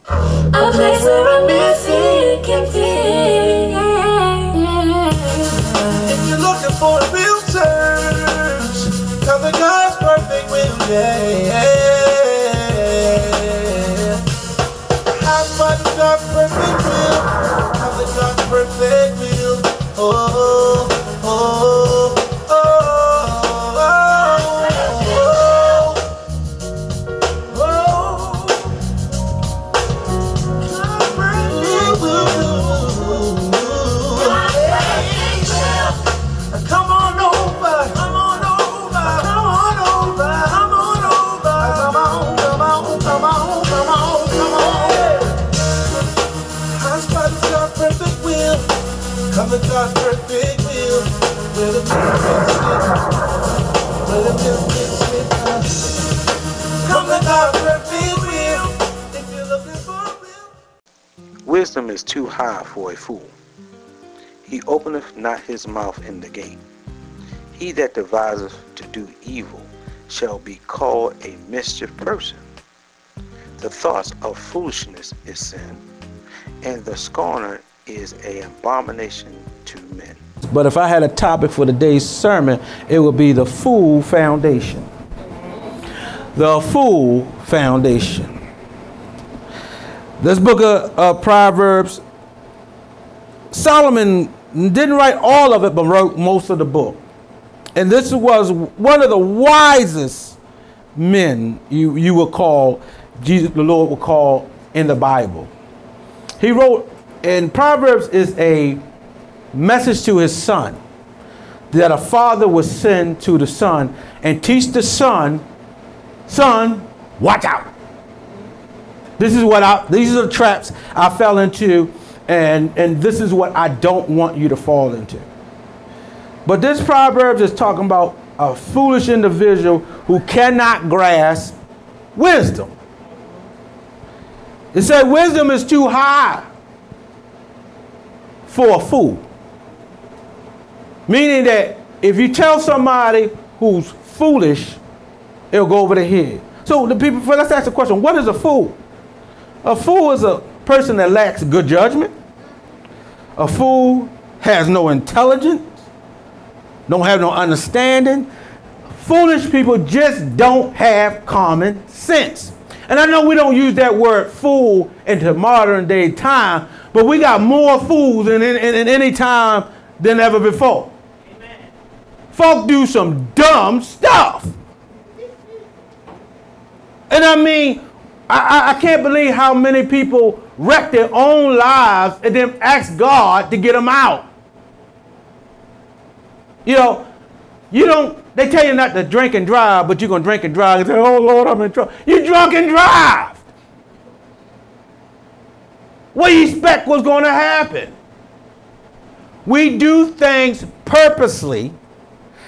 A place where I'm missing, empty. If you're looking for a real church, come to God's perfect will, yeah. How much God's perfect will, come to God's perfect will. Oh, oh, oh, oh, oh, oh. Come on over, come on over, come on over, come on over, come on, come on, come on, come on, come on. God's perfect will, come to God's perfect will, where the come to God's perfect will, if you're looking for a will. Wisdom is too high for a fool. He openeth not his mouth in the gate. He that deviseth to do evil shall be called a mischief person. The thoughts of foolishness is sin, and the scorner is an abomination to men. But if I had a topic for today's sermon, it would be the Fool Foundation. The Fool Foundation. This book of Proverbs, Solomon didn't write all of it, but wrote most of the book. And this was one of the wisest men you would call, Jesus, the Lord would call in the Bible. He wrote, and Proverbs is a message to his son, that a father would send to the son and teach the son, watch out. These are the traps I fell into, and this is what I don't want you to fall into. But this Proverbs is talking about a foolish individual who cannot grasp wisdom. It said wisdom is too high for a fool. Meaning that if you tell somebody who's foolish, it'll go over their head. So let's ask the question, what is a fool? A fool is a person that lacks good judgment. A fool has no intelligence, don't have no understanding. Foolish people just don't have common sense. And I know we don't use that word fool into modern day time, but we got more fools in any time than ever before. Amen. Folk do some dumb stuff. And I mean, I can't believe how many people wreck their own lives and then ask God to get them out. You know, they tell you not to drink and drive, but you're going to drink and drive and say, oh Lord, I'm in trouble. You drunk and drive. What do you expect was going to happen? We do things purposely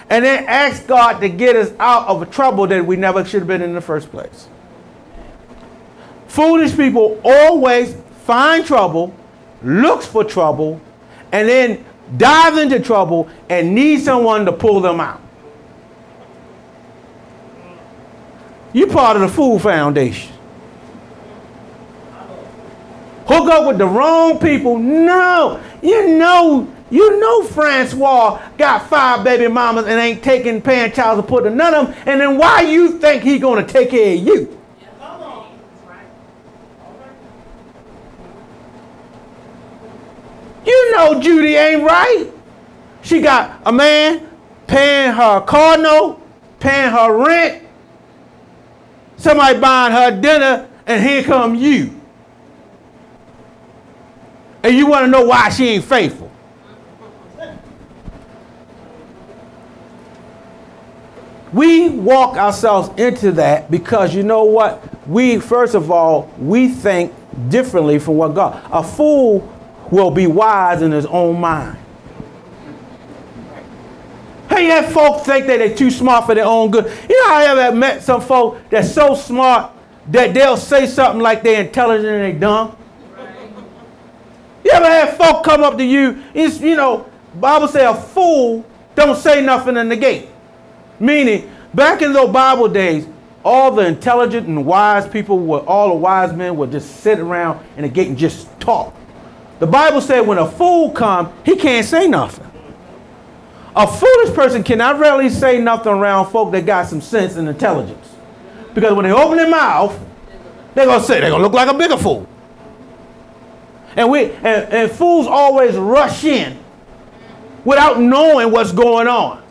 and then ask God to get us out of a trouble that we never should have been in the first place. Foolish people always find trouble, looks for trouble, and then dive into trouble and need someone to pull them out. You're part of the Fool Foundation. Hook up with the wrong people. No, you know Francois got 5 baby mamas and ain't paying child support to none of them. And then why you think he's going to take care of you? You know Judy ain't right. She got a man paying her car note, paying her rent, somebody buying her dinner, and here come you. And you want to know why she ain't faithful. We walk ourselves into that because you know what? First of all, we think differently from what God. A fool will be wise in his own mind. Hey, that folk think that they're too smart for their own good. You know how I ever met some folk that's so smart that they'll say something like they're intelligent and they're dumb? You ever had folk come up to you, Bible say a fool don't say nothing in the gate. Meaning, back in those Bible days, all the intelligent and wise people, all the wise men would just sit around in the gate and just talk. The Bible said when a fool comes, he can't say nothing. A foolish person cannot really say nothing around folk that got some sense and intelligence. Because when they open their mouth, they're going to look like a bigger fool. And fools always rush in without knowing what's going on.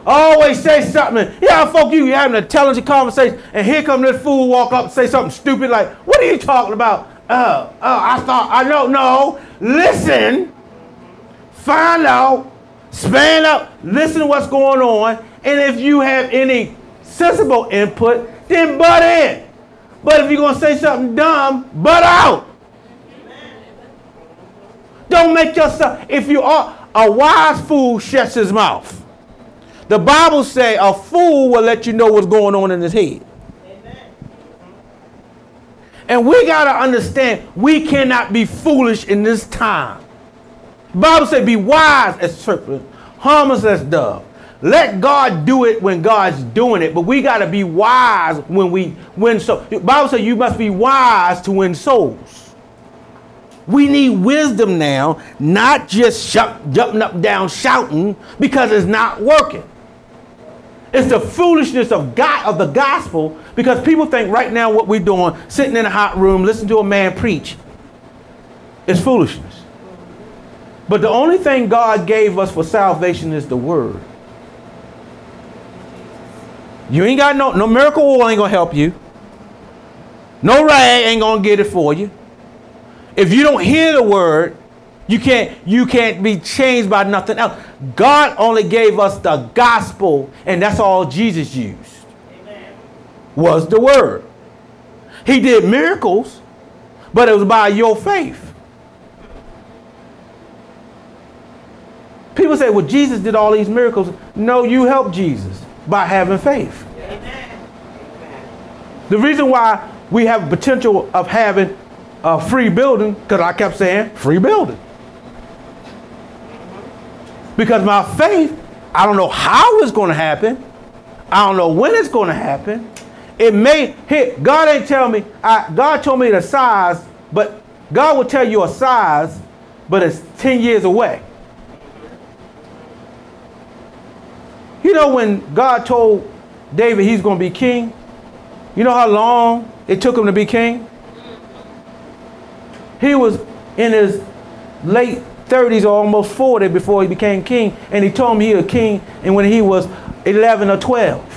Always say something. Yeah, folk, you having an intelligent conversation, and here come this fool walk up and say something stupid like, what are you talking about? I don't know. Listen, find out, span out, listen to what's going on, and if you have any sensible input, then butt in. But if you're going to say something dumb, butt out. Don't make yourself, if you are, a wise fool shuts his mouth. The Bible says a fool will let you know what's going on in his head. Amen. And we got to understand we cannot be foolish in this time. The Bible says be wise as serpent, harmless as dove. Let God do it when God's doing it, but we got to be wise when we win souls. The Bible says you must be wise to win souls. We need wisdom now, not just jumping up and down shouting because it's not working. It's the foolishness of God, of the gospel, because people think right now what we're doing, sitting in a hot room, listening to a man preach, is foolishness. But the only thing God gave us for salvation is the word. You ain't got no miracle oil ain't gonna help you. No rag ain't gonna get it for you. If you don't hear the word, you can't be changed by nothing else. God only gave us the gospel, and that's all Jesus used. Amen. Was the word. He did miracles, but it was by your faith. People say, well, Jesus did all these miracles. No, you helped Jesus by having faith. Amen. The reason why we have potential of having a free building, because I kept saying free building. Because my faith, I don't know how it's going to happen. I don't know when it's going to happen. It may hit. God ain't tell me. God told me the size, but God will tell you a size, but it's 10 years away. You know when God told David he's going to be king, you know how long it took him to be king? He was in his late 30s or almost 40 before he became king, and he told me he was king and when he was 11 or 12.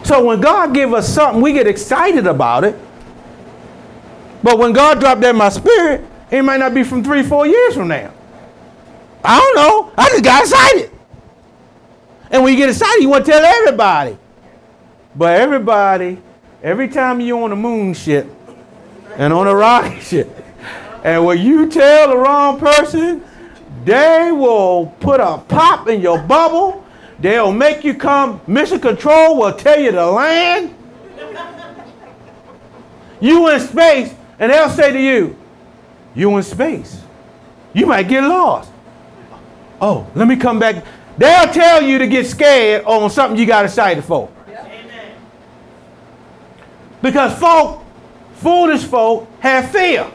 So when God gives us something, we get excited about it. But when God dropped that in my spirit, it might not be from 3-4 years from now. I don't know. I just got excited. And when you get excited, you want to tell everybody. But everybody, every time you're on the moon shit and on a rocket shit, and when you tell the wrong person, they will put a pop in your bubble. They'll make you come. Mission Control will tell you to land. You in space, and they'll say to you, you in space. You might get lost. Oh, let me come back. They'll tell you to get scared on something you got excited for. Amen. Because foolish folk have fear.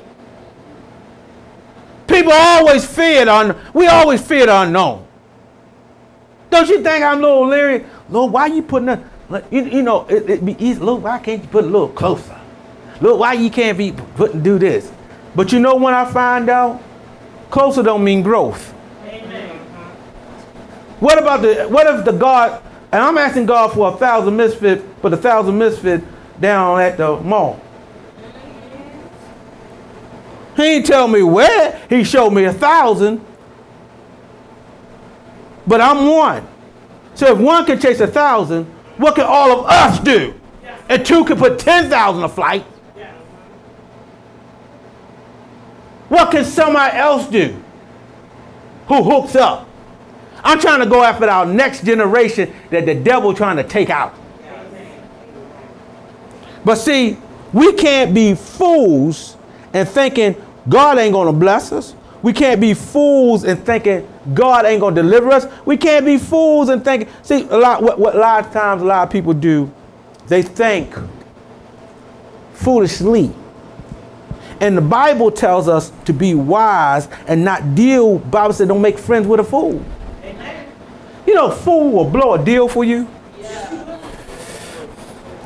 People always fear we always fear the unknown. Don't you think I'm a little leery? Lord, why you putting a, you know, it'd be easy. Lord, why can't you put it a little closer? Lord, why you can't be do this? But you know when I find out, closer don't mean growth. Amen. What if the God, and I'm asking God for 1,000 misfits, but 1,000 misfits down at the mall. He ain't tell me where, he showed me 1,000. But I'm one. So if one can chase 1,000, what can all of us do? Yes. And two can put 10,000 a flight. Yes. What can somebody else do who hooks up? I'm trying to go after our next generation that the devil trying to take out. Yes. But see, we can't be fools and thinking God ain't going to bless us. We can't be fools in thinking God ain't gonna deliver us. We can't be fools in thinking. See, what a lot of times a lot of people do, they think foolishly. And the Bible tells us to be wise and not deal. Bible said don't make friends with a fool. Amen. You know, a fool will blow a deal for you. Yeah.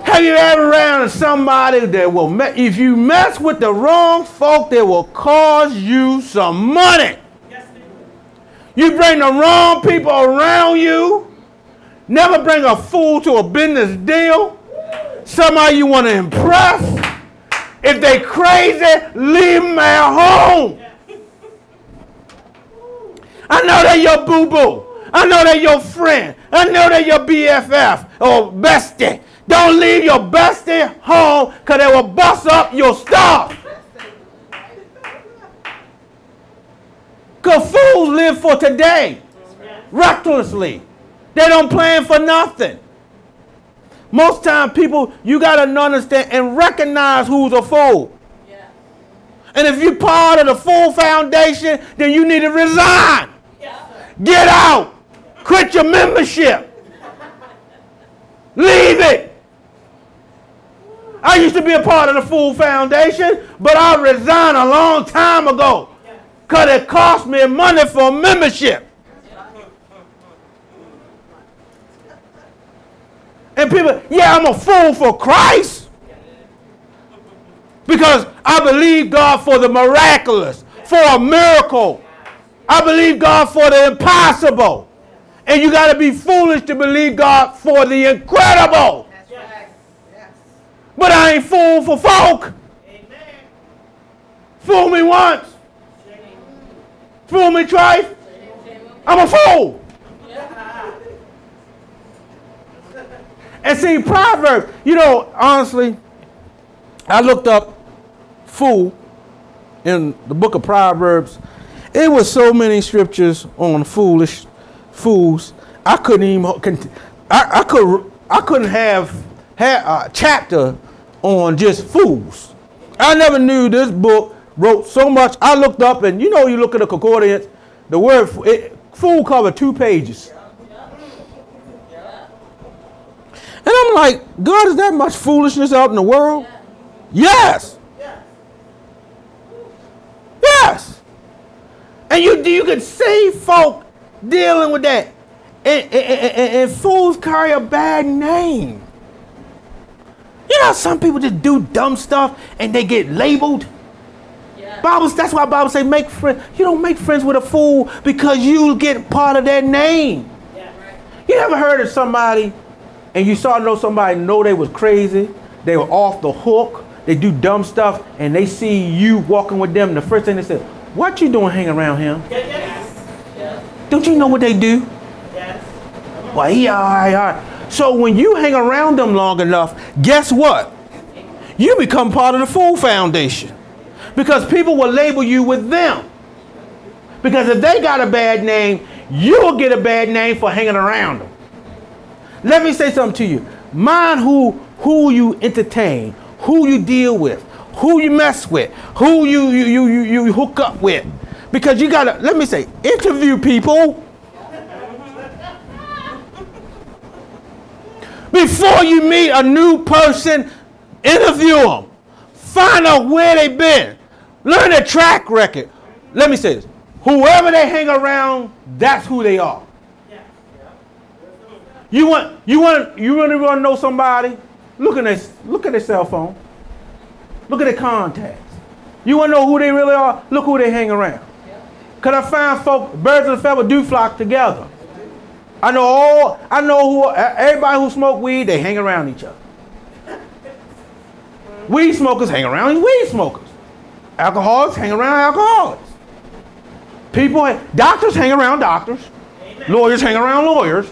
Have you ever around somebody that will, if you mess with the wrong folk, they will cost you some money. Yes, you bring the wrong people around you. Never bring a fool to a business deal. Somebody you want to impress. If they crazy, leave them at home. I know they're your boo-boo. I know they're your friend. I know they're your BFF or bestie. Don't leave your bestie home because they will bust up your stuff. Because fools live for today. Recklessly. They don't plan for nothing. Most time people, you got to understand and recognize who's a fool. Yeah. And if you're part of the Fool Foundation, then you need to resign. Yeah. Get out. Quit your membership. Leave it. I used to be a part of the Fool Foundation, but I resigned a long time ago because it cost me money for membership. And people, yeah, I'm a fool for Christ. Because I believe God for the miraculous, for a miracle. I believe God for the impossible. And you got to be foolish to believe God for the incredible. That's right. Yes. But I ain't fool for folk. Amen. Fool me once. Fool me twice. I'm a fool. And see, Proverbs, you know, honestly, I looked up fool in the book of Proverbs. It was so many scriptures on fools. I couldn't even, I couldn't have a chapter on just fools. I never knew this book wrote so much. I looked up and you know, you look at the concordance, the word fool covered 2 pages. And I'm like, God, is that much foolishness out in the world? Yes. Yes. And you could see folk dealing with that. And fools carry a bad name. You know, some people just do dumb stuff and they get labeled. Yeah. That's why the Bible say make friends. You don't make friends with a fool because you get part of their name. Yeah, right. You ever heard of somebody and you saw somebody know they was crazy, they were off the hook, they do dumb stuff, and they see you walking with them, the first thing they say, what you doing hanging around him? Yes. Yes. Don't you know what they do? Yes. Well, he all right. So when you hang around them long enough, guess what? You become part of the Fool Foundation. Because people will label you with them. Because if they got a bad name, you will get a bad name for hanging around them. Let me say something to you. Mind who you entertain, who you deal with, who you mess with, who you hook up with. Because you gotta, let me say, interview people. Before you meet a new person, interview them. Find out where they've been. Learn their track record. Let me say this. Whoever they hang around, that's who they are. You really want to know somebody? Look at their cell phone. Look at their contacts. You want to know who they really are? Look who they hang around. Because I find folk, birds of a feather do flock together. I know everybody who smoke weed, they hang around each other. Weed smokers hang around weed smokers. Alcoholics hang around alcoholics. Doctors hang around doctors. Lawyers hang around lawyers.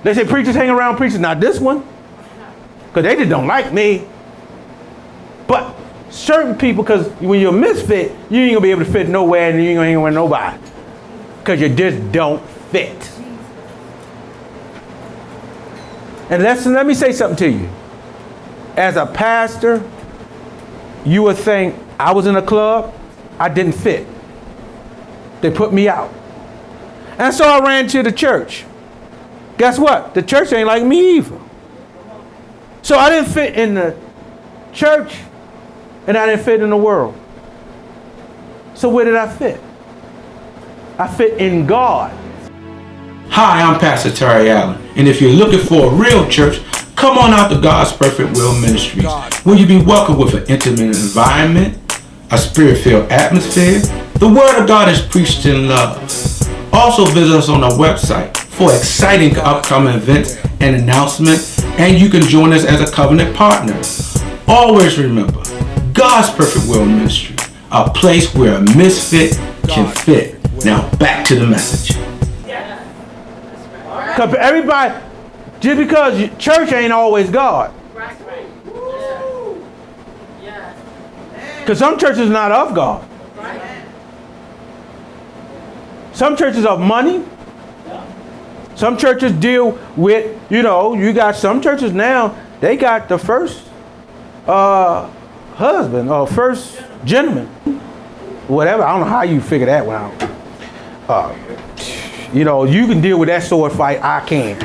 They say preachers hang around preachers. Not this one. Because they just don't like me. But certain people, because when you're a misfit, you ain't going to be able to fit nowhere and you ain't going to hang around nobody. Because you just don't fit. And let me say something to you. As a pastor, you would think I was in a club. I didn't fit. They put me out. And so I ran to the church. Guess what? The church ain't like me either. So I didn't fit in the church, and I didn't fit in the world. So where did I fit? I fit in God. Hi, I'm Pastor Terry Allen, and if you're looking for a real church, come on out to God's Perfect Will Ministries, where you'll be welcomed with an intimate environment, a spirit-filled atmosphere. The Word of God is preached in love. Also visit us on our website for exciting upcoming events and announcements, and you can join us as a covenant partner. Always remember, God's Perfect Will Ministry, a place where a misfit can fit. Now back to the message. Because everybody, just because church ain't always God. Because some churches are not of God. Some churches are of money. Some churches deal with, you know, you got some churches now, they got the first husband or first gentleman. Whatever, I don't know how you figure that one out. You know, you can deal with that sword fight, I can.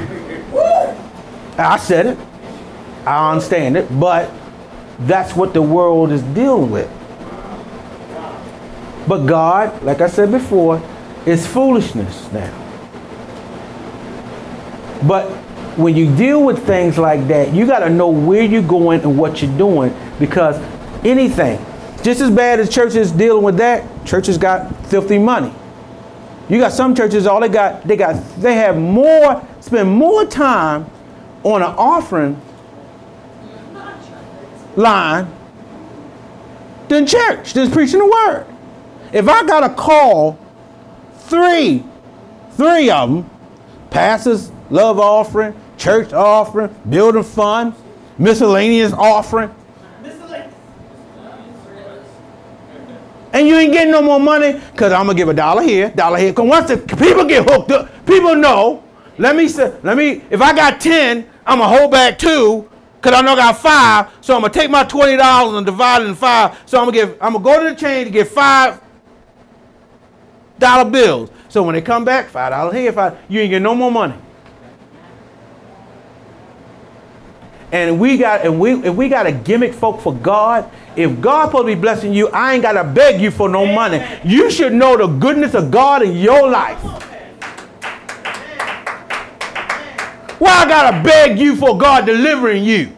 I said it. I understand it, but that's what the world is dealing with. But God, like I said before, is foolishness now. But when you deal with things like that, you got to know where you're going and what you're doing, because anything, just as bad as churches dealing with that, churches got filthy money. You got some churches, all they have more, spend more time on an offering line than church, than preaching the word. If I got to call three of them, pastors, love offering, church offering, building fund, miscellaneous offering, and you ain't getting no more money, because I'm going to give $1 here, $1 here. Because once the people get hooked up, people know, if I got 10, I'm going to hold back 2, because I know I got 5, so I'm going to take my $20 and divide it in 5. So I'm going to go to the chain to get $5 bills. So when they come back, $5 here, you ain't getting no more money. And if we got a gimmick folk for God, if God supposed to be blessing you, I ain't got to beg you for no money. You should know the goodness of God in your life. Why I got to beg you for God delivering you?